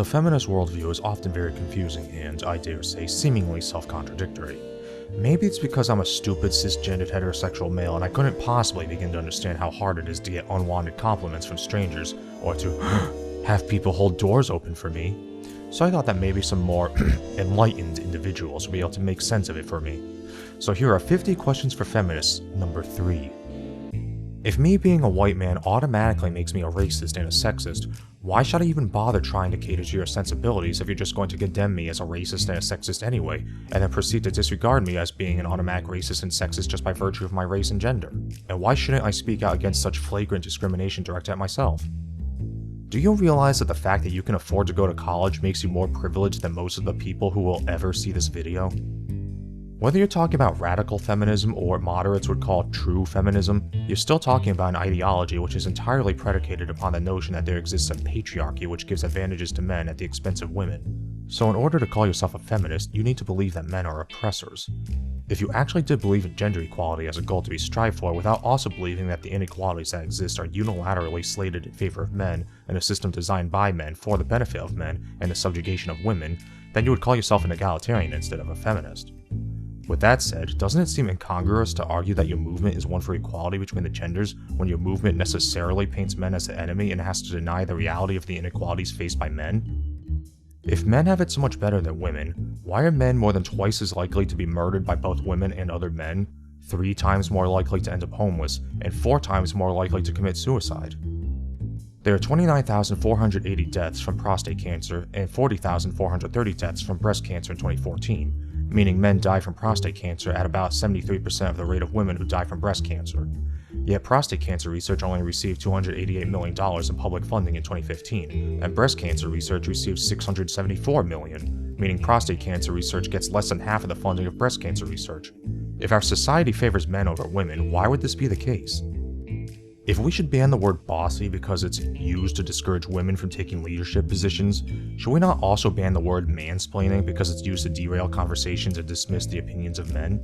The feminist worldview is often very confusing and, I dare say, seemingly self-contradictory. Maybe it's because I'm a stupid cisgendered heterosexual male and I couldn't possibly begin to understand how hard it is to get unwanted compliments from strangers or to have people hold doors open for me. So I thought that maybe some more enlightened individuals would be able to make sense of it for me. So here are 50 questions for feminists, number 3. If me being a white man automatically makes me a racist and a sexist, why should I even bother trying to cater to your sensibilities if you're just going to condemn me as a racist and a sexist anyway, and then proceed to disregard me as being an automatic racist and sexist just by virtue of my race and gender? And why shouldn't I speak out against such flagrant discrimination directed at myself? Do you realize that the fact that you can afford to go to college makes you more privileged than most of the people who will ever see this video? Whether you're talking about radical feminism or what moderates would call true feminism, you're still talking about an ideology which is entirely predicated upon the notion that there exists a patriarchy which gives advantages to men at the expense of women. So in order to call yourself a feminist, you need to believe that men are oppressors. If you actually did believe in gender equality as a goal to be strived for without also believing that the inequalities that exist are unilaterally slated in favor of men and a system designed by men for the benefit of men and the subjugation of women, then you would call yourself an egalitarian instead of a feminist. With that said, doesn't it seem incongruous to argue that your movement is one for equality between the genders when your movement necessarily paints men as the enemy and has to deny the reality of the inequalities faced by men? If men have it so much better than women, why are men more than twice as likely to be murdered by both women and other men, 3 times more likely to end up homeless, and 4 times more likely to commit suicide? There are 29,480 deaths from prostate cancer and 40,430 deaths from breast cancer in 2014. Meaning men die from prostate cancer at about 73% of the rate of women who die from breast cancer. Yet prostate cancer research only received $288 million in public funding in 2015, and breast cancer research received $674 million, meaning prostate cancer research gets less than half of the funding of breast cancer research. If our society favors men over women, why would this be the case? If we should ban the word bossy because it's used to discourage women from taking leadership positions, should we not also ban the word mansplaining because it's used to derail conversations and dismiss the opinions of men?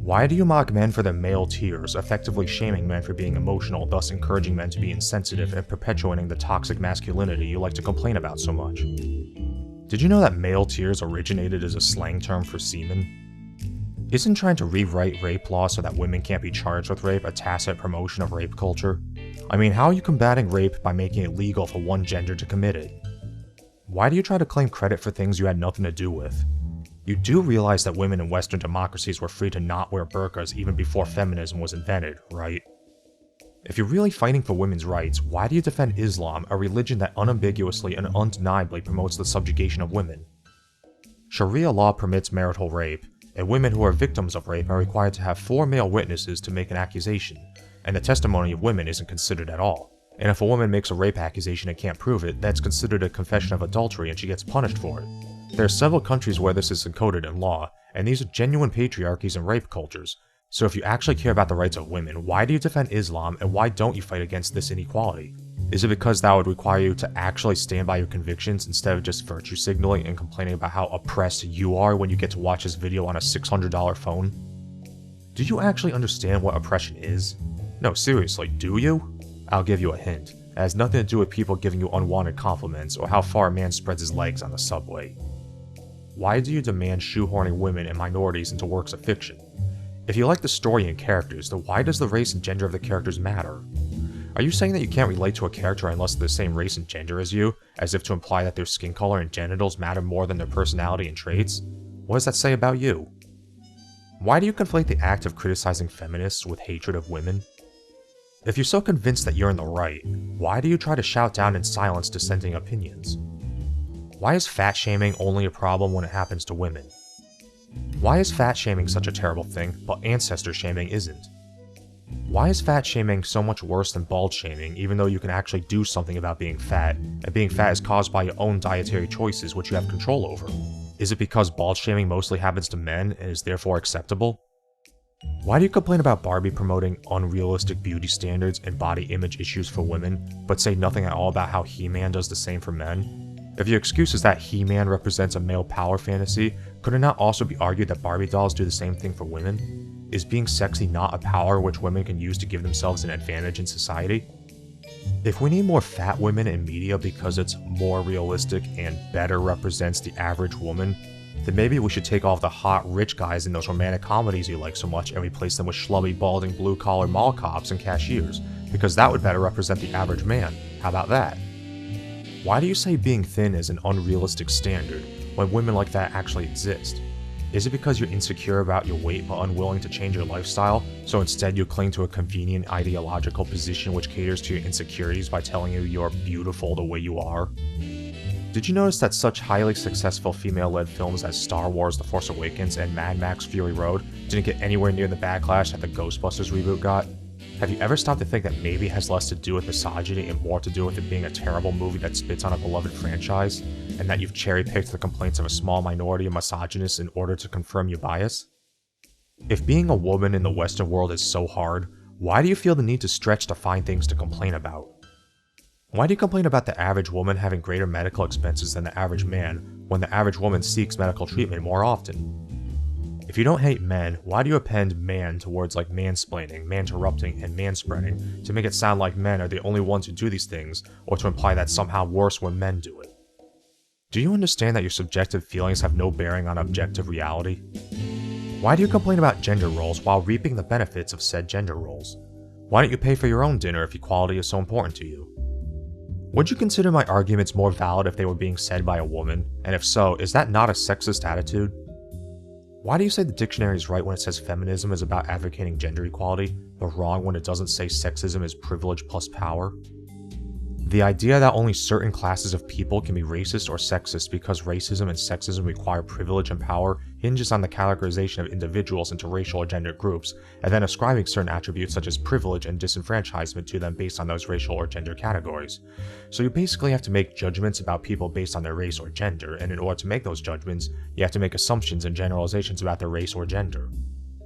Why do you mock men for their male tears, effectively shaming men for being emotional, thus encouraging men to be insensitive and perpetuating the toxic masculinity you like to complain about so much? Did you know that male tears originated as a slang term for semen? Isn't trying to rewrite rape law so that women can't be charged with rape a tacit promotion of rape culture? I mean, how are you combating rape by making it legal for one gender to commit it? Why do you try to claim credit for things you had nothing to do with? You do realize that women in Western democracies were free to not wear burqas even before feminism was invented, right? If you're really fighting for women's rights, why do you defend Islam, a religion that unambiguously and undeniably promotes the subjugation of women? Sharia law permits marital rape, and women who are victims of rape are required to have 4 male witnesses to make an accusation, and the testimony of women isn't considered at all. And if a woman makes a rape accusation and can't prove it, that's considered a confession of adultery and she gets punished for it. There are several countries where this is encoded in law, and these are genuine patriarchies and rape cultures. So if you actually care about the rights of women, why do you defend Islam and why don't you fight against this inequality? Is it because that would require you to actually stand by your convictions instead of just virtue signaling and complaining about how oppressed you are when you get to watch this video on a $600 phone? Do you actually understand what oppression is? No, seriously, do you? I'll give you a hint. It has nothing to do with people giving you unwanted compliments or how far a man spreads his legs on the subway. Why do you demand shoehorning women and minorities into works of fiction? If you like the story and characters, then why does the race and gender of the characters matter? Are you saying that you can't relate to a character unless they're the same race and gender as you, as if to imply that their skin color and genitals matter more than their personality and traits? What does that say about you? Why do you conflate the act of criticizing feminists with hatred of women? If you're so convinced that you're in the right, why do you try to shout down and silence dissenting opinions? Why is fat shaming only a problem when it happens to women? Why is fat shaming such a terrible thing, but ancestor shaming isn't? Why is fat shaming so much worse than bald shaming, even though you can actually do something about being fat, and being fat is caused by your own dietary choices which you have control over? Is it because bald shaming mostly happens to men and is therefore acceptable? Why do you complain about Barbie promoting unrealistic beauty standards and body image issues for women, but say nothing at all about how He-Man does the same for men? If your excuse is that He-Man represents a male power fantasy, could it not also be argued that Barbie dolls do the same thing for women? Is being sexy not a power which women can use to give themselves an advantage in society? If we need more fat women in media because it's more realistic and better represents the average woman, then maybe we should take off the hot rich guys in those romantic comedies you like so much and replace them with schlubby, balding, blue-collar mall cops and cashiers, because that would better represent the average man. How about that? Why do you say being thin is an unrealistic standard when women like that actually exist? Is it because you're insecure about your weight but unwilling to change your lifestyle, so instead you cling to a convenient ideological position which caters to your insecurities by telling you you're beautiful the way you are? Did you notice that such highly successful female-led films as Star Wars: The Force Awakens and Mad Max: Fury Road didn't get anywhere near the backlash that the Ghostbusters reboot got? Have you ever stopped to think that maybe it has less to do with misogyny and more to do with it being a terrible movie that spits on a beloved franchise, and that you've cherry-picked the complaints of a small minority of misogynists in order to confirm your bias? If being a woman in the Western world is so hard, why do you feel the need to stretch to find things to complain about? Why do you complain about the average woman having greater medical expenses than the average man, when the average woman seeks medical treatment more often? If you don't hate men, why do you append man to words like mansplaining, man-interrupting, and manspreading to make it sound like men are the only ones who do these things, or to imply that somehow worse when men do it? Do you understand that your subjective feelings have no bearing on objective reality? Why do you complain about gender roles while reaping the benefits of said gender roles? Why don't you pay for your own dinner if equality is so important to you? Would you consider my arguments more valid if they were being said by a woman, and if so, is that not a sexist attitude? Why do you say the dictionary is right when it says feminism is about advocating gender equality, but wrong when it doesn't say sexism is privilege plus power? The idea that only certain classes of people can be racist or sexist because racism and sexism require privilege and power hinges on the categorization of individuals into racial or gender groups, and then ascribing certain attributes such as privilege and disenfranchisement to them based on those racial or gender categories. So you basically have to make judgments about people based on their race or gender, and in order to make those judgments, you have to make assumptions and generalizations about their race or gender.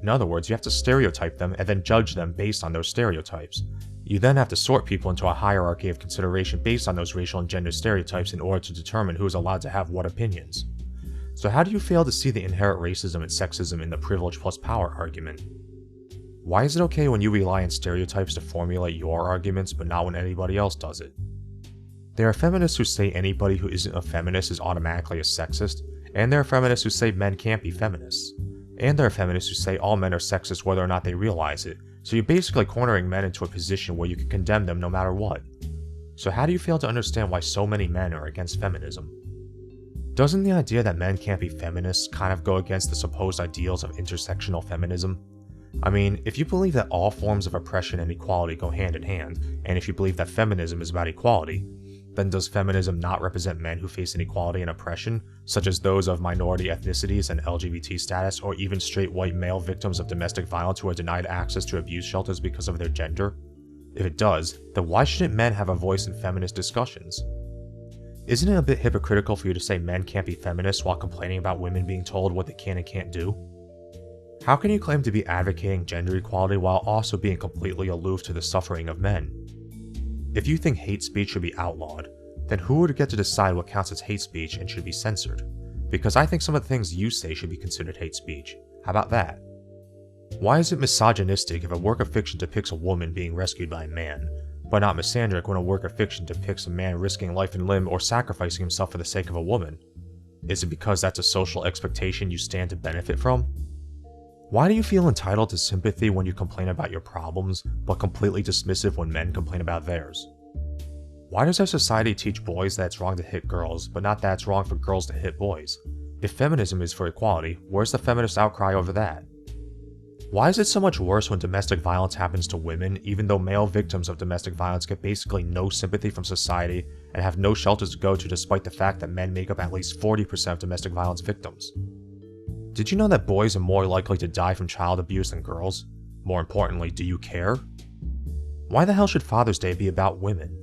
In other words, you have to stereotype them and then judge them based on those stereotypes. You then have to sort people into a hierarchy of consideration based on those racial and gender stereotypes in order to determine who is allowed to have what opinions. So how do you fail to see the inherent racism and sexism in the privilege plus power argument? Why is it okay when you rely on stereotypes to formulate your arguments, but not when anybody else does it? There are feminists who say anybody who isn't a feminist is automatically a sexist, and there are feminists who say men can't be feminists. And there are feminists who say all men are sexist whether or not they realize it, so you're basically cornering men into a position where you can condemn them no matter what. So how do you fail to understand why so many men are against feminism? Doesn't the idea that men can't be feminists kind of go against the supposed ideals of intersectional feminism? I mean, if you believe that all forms of oppression and equality go hand in hand, and if you believe that feminism is about equality, then does feminism not represent men who face inequality and oppression, such as those of minority ethnicities and LGBT status, or even straight white male victims of domestic violence who are denied access to abuse shelters because of their gender? If it does, then why shouldn't men have a voice in feminist discussions? Isn't it a bit hypocritical for you to say men can't be feminists while complaining about women being told what they can and can't do? How can you claim to be advocating gender equality while also being completely aloof to the suffering of men? If you think hate speech should be outlawed, then who would get to decide what counts as hate speech and should be censored? Because I think some of the things you say should be considered hate speech. How about that? Why is it misogynistic if a work of fiction depicts a woman being rescued by a man, but not misandric when a work of fiction depicts a man risking life and limb or sacrificing himself for the sake of a woman? Is it because that's a social expectation you stand to benefit from? Why do you feel entitled to sympathy when you complain about your problems, but completely dismissive when men complain about theirs? Why does our society teach boys that it's wrong to hit girls, but not that it's wrong for girls to hit boys? If feminism is for equality, where's the feminist outcry over that? Why is it so much worse when domestic violence happens to women, even though male victims of domestic violence get basically no sympathy from society and have no shelters to go to despite the fact that men make up at least 40% of domestic violence victims? Did you know that boys are more likely to die from child abuse than girls? More importantly, do you care? Why the hell should Father's Day be about women?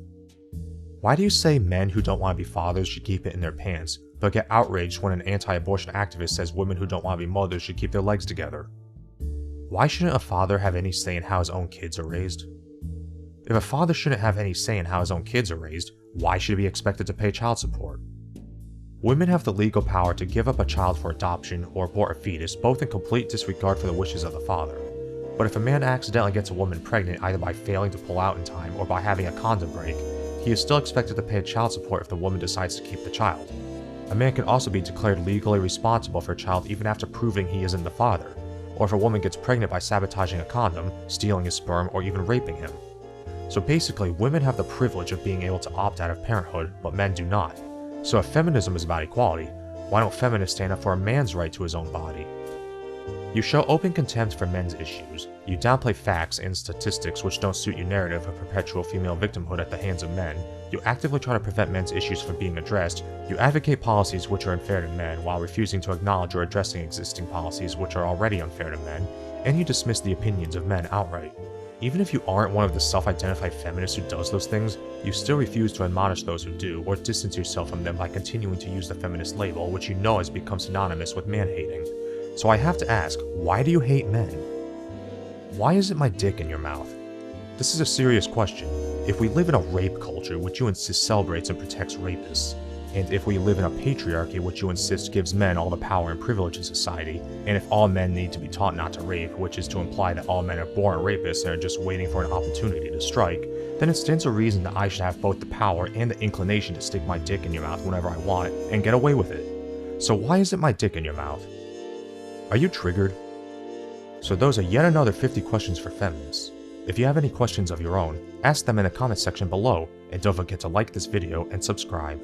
Why do you say men who don't want to be fathers should keep it in their pants, but get outraged when an anti-abortion activist says women who don't want to be mothers should keep their legs together? Why shouldn't a father have any say in how his own kids are raised? If a father shouldn't have any say in how his own kids are raised, why should he be expected to pay child support? Women have the legal power to give up a child for adoption or abort a fetus, both in complete disregard for the wishes of the father. But if a man accidentally gets a woman pregnant either by failing to pull out in time or by having a condom break, he is still expected to pay child support if the woman decides to keep the child. A man can also be declared legally responsible for a child even after proving he isn't the father, or if a woman gets pregnant by sabotaging a condom, stealing his sperm, or even raping him. So basically, women have the privilege of being able to opt out of parenthood, but men do not. So if feminism is about equality, why don't feminists stand up for a man's right to his own body? You show open contempt for men's issues. You downplay facts and statistics which don't suit your narrative of perpetual female victimhood at the hands of men. You actively try to prevent men's issues from being addressed. You advocate policies which are unfair to men while refusing to acknowledge or addressing existing policies which are already unfair to men. And you dismiss the opinions of men outright. Even if you aren't one of the self-identified feminists who does those things, you still refuse to admonish those who do, or distance yourself from them by continuing to use the feminist label, which you know has become synonymous with man-hating. So I have to ask, why do you hate men? Why isn't my dick in your mouth? This is a serious question. If we live in a rape culture which you insist celebrates and protects rapists, and if we live in a patriarchy which you insist gives men all the power and privilege in society, and if all men need to be taught not to rape, which is to imply that all men are born rapists and are just waiting for an opportunity to strike, then it stands to reason that I should have both the power and the inclination to stick my dick in your mouth whenever I want and get away with it. So why isn't my dick in your mouth? Are you triggered? So those are yet another 50 questions for feminists. If you have any questions of your own, ask them in the comment section below, and don't forget to like this video and subscribe.